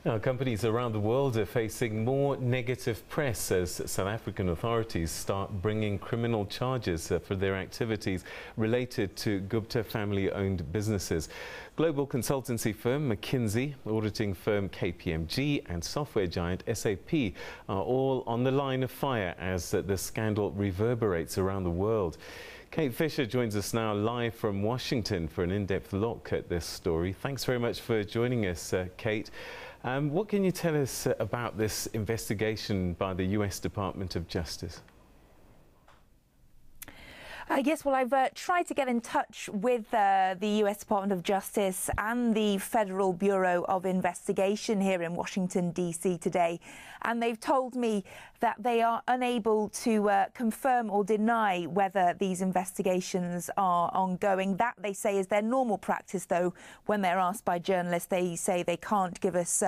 Now, companies around the world are facing more negative press as South African authorities start bringing criminal charges for their activities related to Gupta family-owned businesses. Global consultancy firm Mckinsey, auditing firm KPMG and software giant SAP are all on the line of fire as the scandal reverberates around the world. Kate Fisher joins us now live from Washington for an in-depth look at this story. Thanks very much for joining us, Kate. What can you tell us about this investigation by the US Department of Justice? Yes, well, I've tried to get in touch with the US Department of Justice and the Federal Bureau of Investigation here in Washington, D.C. today, and they've told me that they are unable to confirm or deny whether these investigations are ongoing. That, they say, is their normal practice, though. When they're asked by journalists, they say they can't give us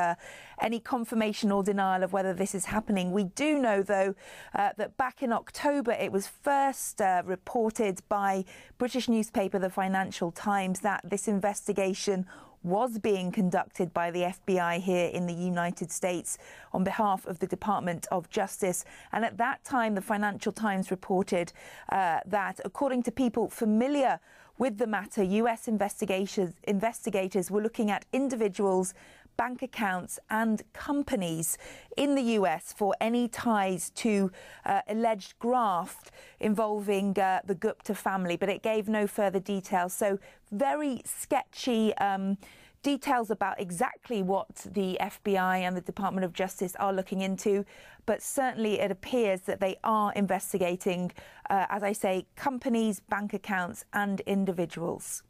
any confirmation or denial of whether this is happening. We do know, though, that back in October it was first reported by British newspaper The Financial Times that this investigation was being conducted by the FBI here in the United States on behalf of the Department of Justice. And at that time, the Financial Times reported that, according to people familiar with the matter, US investigators were looking at individuals, bank accounts and companies in the US for any ties to alleged graft involving the Gupta family, but it gave no further details. So very sketchy details about exactly what the FBI and the Department of Justice are looking into, but certainly it appears that they are investigating, as I say, companies, bank accounts and individuals.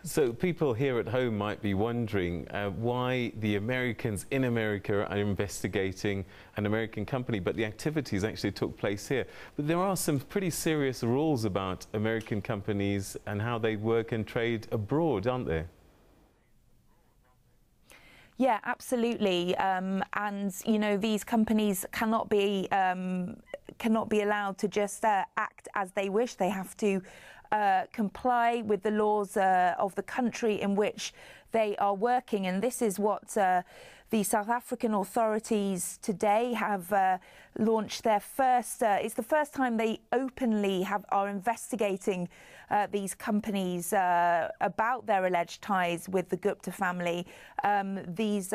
So people here at home might be wondering why the Americans in America are investigating an American company, but the activities actually took place here. But there are some pretty serious rules about American companies and how they work and trade abroad, aren't there? Yeah, absolutely. And, you know, these companies cannot be allowed to just act as they wish. They have to comply with the laws of the country in which they are working. And this is what the South African authorities today have launched their first, it's the first time they openly are investigating these companies about their alleged ties with the Gupta family. These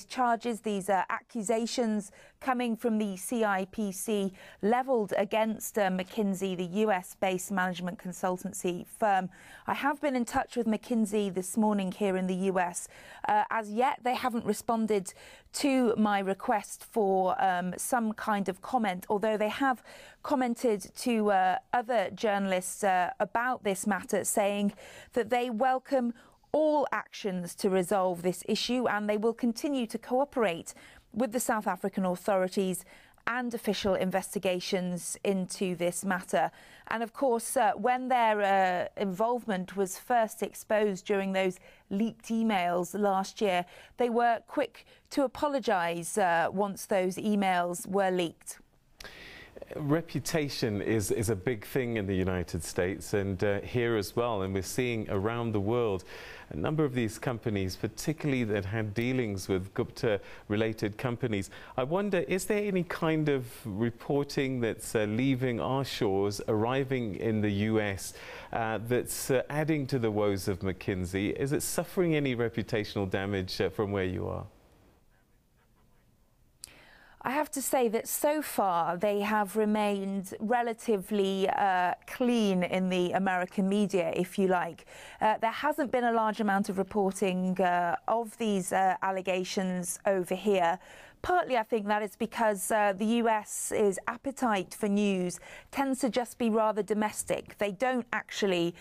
charges, these accusations coming from the CIPC levelled against Mckinsey, the US-based management consultancy firm. I have been in touch with Mckinsey this morning here in the US. As yet, they haven't responded to my request for some kind of comment, although they have commented to other journalists about this matter, saying that they welcome all actions to resolve this issue and they will continue to cooperate with the South African authorities and official investigations into this matter. And of course, when their involvement was first exposed during those leaked emails last year, they were quick to apologise once those emails were leaked. Reputation is a big thing in the United States and here as well, and we're seeing around the world a number of these companies, particularly that had dealings with Gupta-related companies. I wonder, is there any kind of reporting that's leaving our shores, arriving in the US, that's adding to the woes of Mckinsey? Is it suffering any reputational damage from where you are? I have to say that so far they have remained relatively clean in the American media, if you like. There hasn't been a large amount of reporting of these allegations over here. Partly, I think that is because the US's appetite for news tends to just be rather domestic. They don't actually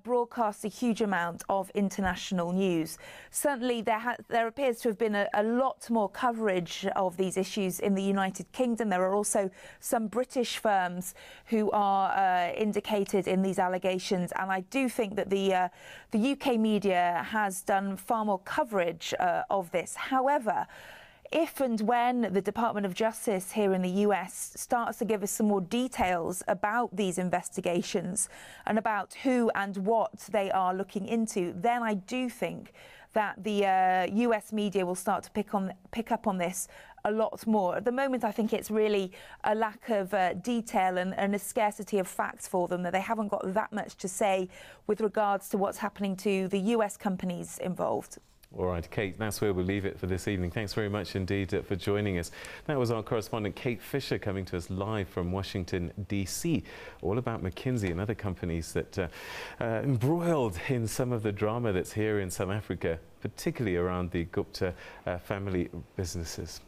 broadcast a huge amount of international news. Certainly, there appears to have been a lot more coverage of these issues in the United Kingdom. There are also some British firms who are indicated in these allegations, and I do think that the UK media has done far more coverage of this. However, if and when the Department of Justice here in the US starts to give us some more details about these investigations and about who and what they are looking into, then I do think that the US media will start to pick up on this a lot more. At the moment, I think it's really a lack of detail and a scarcity of facts for them, that they haven't got that much to say with regards to what's happening to the US companies involved. All right, Kate, that's where we'll leave it for this evening. Thanks very much indeed for joining us. That was our correspondent Kate Fisher coming to us live from Washington, D.C., all about McKinsey and other companies that embroiled in some of the drama that's here in South Africa, particularly around the Gupta family businesses.